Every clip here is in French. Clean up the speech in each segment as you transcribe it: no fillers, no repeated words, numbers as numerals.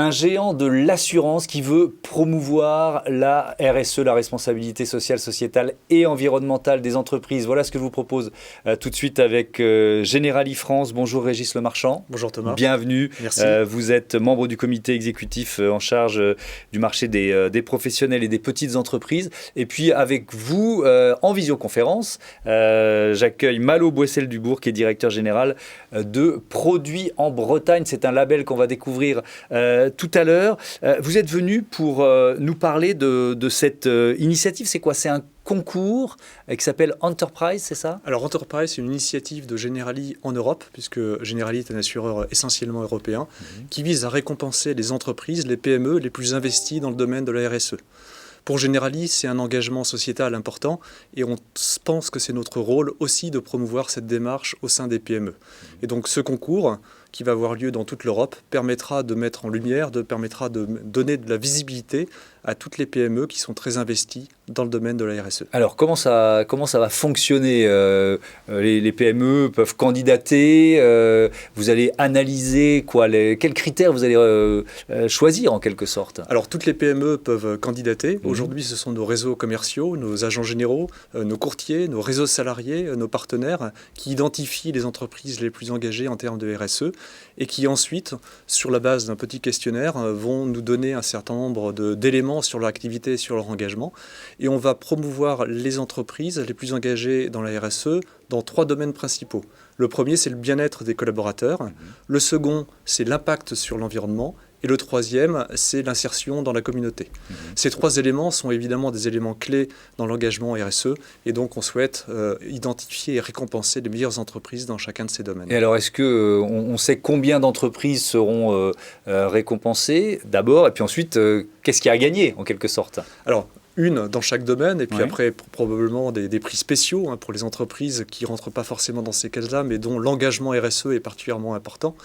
un géant de l'assurance qui veut promouvoir la RSE, la responsabilité sociale, sociétale et environnementale des entreprises. Voilà ce que je vous propose tout de suite avec Generali France. Bonjour Régis Lemarchand. Bonjour Thomas. Bienvenue. Merci. Vous êtes membre du comité exécutif en charge du marché des professionnels et des petites entreprises. Et puis avec vous, en visioconférence, j'accueille Malo Boissel-Dubourg qui est directeur général de Produits en Bretagne. C'est un label qu'on va découvrir tout à l'heure. Vous êtes venu pour nous parler de cette initiative. C'est quoi? C'est un concours qui s'appelle Enterprise, c'est ça? Alors Enterprise, c'est une initiative de Generali en Europe, puisque Generali est un assureur essentiellement européen, qui vise à récompenser les entreprises, les PME les plus investies dans le domaine de la RSE. Pour Generali, c'est un engagement sociétal important et on pense que c'est notre rôle aussi de promouvoir cette démarche au sein des PME. Et donc ce concours, qui va avoir lieu dans toute l'Europe, permettra de mettre en lumière, permettra de donner de la visibilité à toutes les PME qui sont très investies dans le domaine de la RSE. Alors, comment ça va fonctionner? Les PME peuvent candidater, vous allez analyser quoi, quels critères vous allez choisir en quelque sorte? Alors, toutes les PME peuvent candidater. Aujourd'hui, ce sont nos réseaux commerciaux, nos agents généraux, nos courtiers, nos réseaux salariés, nos partenaires qui identifient les entreprises les plus engagées en termes de RSE et qui ensuite, sur la base d'un petit questionnaire, vont nous donner un certain nombre d'éléments sur leur activité et sur leur engagement. Et on va promouvoir les entreprises les plus engagées dans la RSE dans 3 domaines principaux. Le premier, c'est le bien-être des collaborateurs. Le second, c'est l'impact sur l'environnement. Et le troisième, c'est l'insertion dans la communauté. Ces 3 éléments sont évidemment des éléments clés dans l'engagement RSE. Et donc, on souhaite identifier et récompenser les meilleures entreprises dans chacun de ces domaines. Et alors, est-ce qu'on sait combien d'entreprises seront récompensées d'abord? Et puis ensuite, qu'est-ce qu'il y a à gagner en quelque sorte? Alors, une dans chaque domaine, et puis après probablement des prix spéciaux pour les entreprises qui ne rentrent pas forcément dans ces cases-là, mais dont l'engagement RSE est particulièrement important.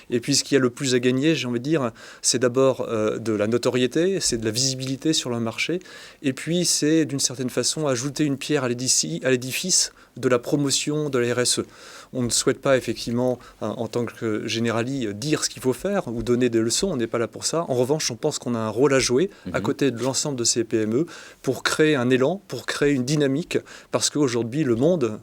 Et puis ce qu'il y a le plus à gagner, j'ai envie de dire, c'est d'abord de la notoriété, c'est de la visibilité sur le marché, et puis c'est d'une certaine façon ajouter une pierre à l'édifice de la promotion de la RSE. On ne souhaite pas effectivement, en tant que Generali, dire ce qu'il faut faire ou donner des leçons, on n'est pas là pour ça. En revanche, on pense qu'on a un rôle à jouer à côté de l'ensemble de ces PME pour créer un élan, pour créer une dynamique, parce qu'aujourd'hui, le monde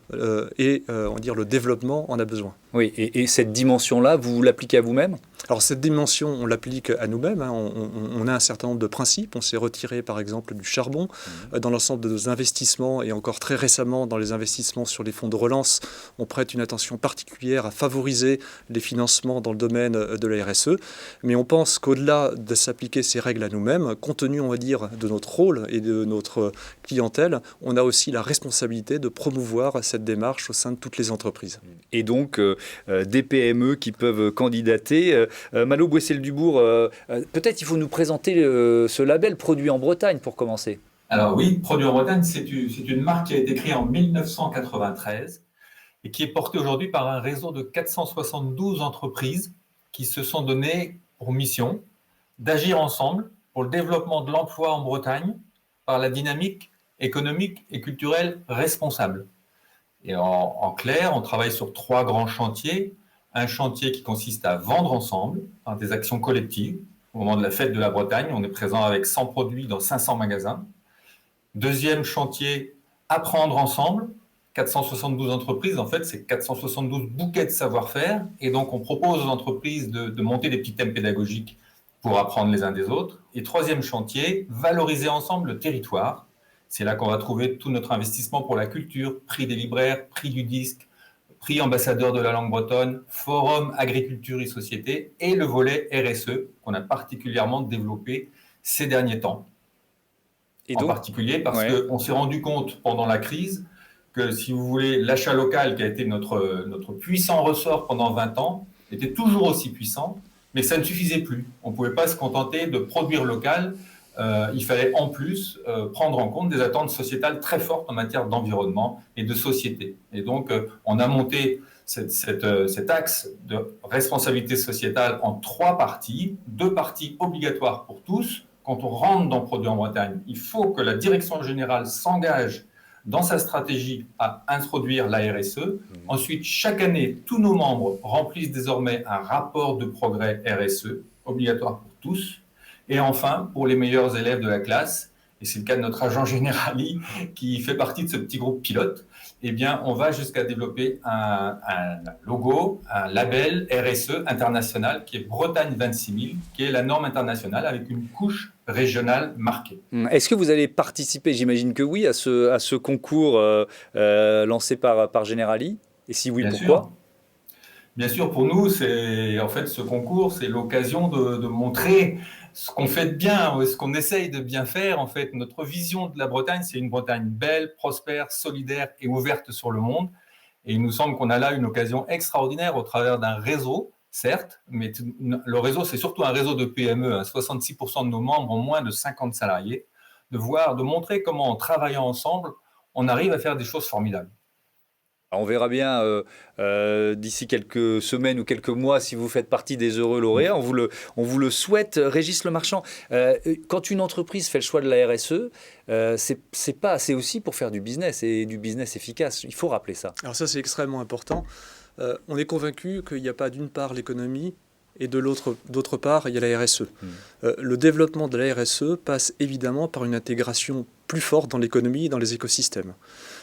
et on va dire, le développement en a besoin. Oui, et cette dimension-là, vous l'appliquez à vous-même? Alors cette dimension, on l'applique à nous-mêmes. On a un certain nombre de principes. On s'est retiré par exemple du charbon dans l'ensemble de nos investissements et encore très récemment dans les investissements sur les fonds de relance. On prête une attention particulière à favoriser les financements dans le domaine de la RSE. Mais on pense qu'au-delà de s'appliquer ces règles à nous-mêmes, compte tenu, on va dire, de notre rôle et de notre clientèle, on a aussi la responsabilité de promouvoir cette démarche au sein de toutes les entreprises. Et donc, des PME qui peuvent candidater. Malo Boissel-Dubourg, peut-être il faut nous présenter ce label Produits en Bretagne pour commencer. Alors oui, Produits en Bretagne, c'est une marque qui a été créée en 1993 et qui est portée aujourd'hui par un réseau de 472 entreprises qui se sont données pour mission d'agir ensemble pour le développement de l'emploi en Bretagne par la dynamique économique et culturelle responsable. Et en clair, on travaille sur 3 grands chantiers. Un chantier qui consiste à vendre ensemble, par des actions collectives. Au moment de la fête de la Bretagne, on est présent avec 100 produits dans 500 magasins. Deuxième chantier, apprendre ensemble. 472 entreprises, en fait, c'est 472 bouquets de savoir-faire. Et donc, on propose aux entreprises de monter des petits thèmes pédagogiques pour apprendre les uns des autres. Et troisième chantier, valoriser ensemble le territoire. C'est là qu'on va trouver tout notre investissement pour la culture, prix des libraires, prix du disque, prix ambassadeur de la langue bretonne, forum agriculture et société et le volet RSE qu'on a particulièrement développé ces derniers temps. Et donc, en particulier parce qu'on s'est rendu compte pendant la crise que, si vous voulez, l'achat local qui a été notre puissant ressort pendant 20 ans était toujours aussi puissant, mais ça ne suffisait plus. On ne pouvait pas se contenter de produire local. Il fallait en plus prendre en compte des attentes sociétales très fortes en matière d'environnement et de société. Et donc, on a monté cet axe de responsabilité sociétale en 3 parties, 2 parties obligatoires pour tous. Quand on rentre dans Produits en Bretagne, il faut que la direction générale s'engage dans sa stratégie à introduire la RSE. Ensuite, chaque année, tous nos membres remplissent désormais un rapport de progrès RSE, obligatoire pour tous. Et enfin, pour les meilleurs élèves de la classe, et c'est le cas de notre agent Generali qui fait partie de ce petit groupe pilote, eh bien, on va jusqu'à développer un logo, un label RSE international qui est Bretagne 26000, qui est la norme internationale avec une couche régionale marquée. Est-ce que vous allez participer, j'imagine que oui, à ce concours lancé par Generali? Et si oui, Bien pourquoi? sûr. Bien sûr, pour nous, ce concours, c'est l'occasion de montrer ce qu'on fait de bien, ce qu'on essaye de bien faire. En fait, notre vision de la Bretagne, c'est une Bretagne belle, prospère, solidaire et ouverte sur le monde. Et il nous semble qu'on a là une occasion extraordinaire au travers d'un réseau, certes, mais le réseau, c'est surtout un réseau de PME. 66% de nos membres ont moins de 50 salariés. De montrer comment, en travaillant ensemble, on arrive à faire des choses formidables. Alors, on verra bien d'ici quelques semaines ou quelques mois si vous faites partie des heureux lauréats. On vous le souhaite. Régis Lemarchand, quand une entreprise fait le choix de la RSE, c'est aussi pour faire du business et du business efficace. Il faut rappeler ça. Alors ça, c'est extrêmement important. On est convaincu qu'il n'y a pas d'une part l'économie et d'autre part, il y a la RSE. Le développement de la RSE passe évidemment par une intégration plus forte dans l'économie et dans les écosystèmes.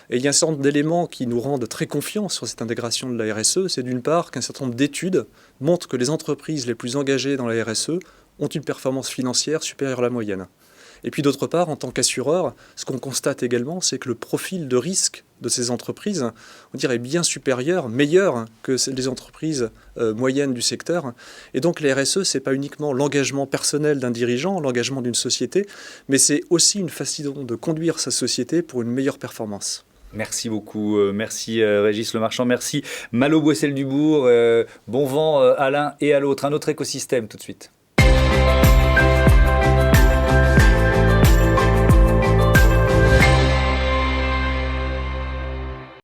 Et il y a un certain nombre d'éléments qui nous rendent très confiants sur cette intégration de la RSE. C'est d'une part qu'un certain nombre d'études montrent que les entreprises les plus engagées dans la RSE ont une performance financière supérieure à la moyenne. Et puis d'autre part, en tant qu'assureur, ce qu'on constate également, c'est que le profil de risque de ces entreprises, on dirait bien supérieur, meilleur que les entreprises moyennes du secteur. Et donc la RSE, ce n'est pas uniquement l'engagement personnel d'un dirigeant, l'engagement d'une société, mais c'est aussi une façon de conduire sa société pour une meilleure performance. Merci beaucoup, merci Régis Lemarchand, merci Malo Boissel-Dubourg, bon vent à l'un et à l'autre, un autre écosystème tout de suite.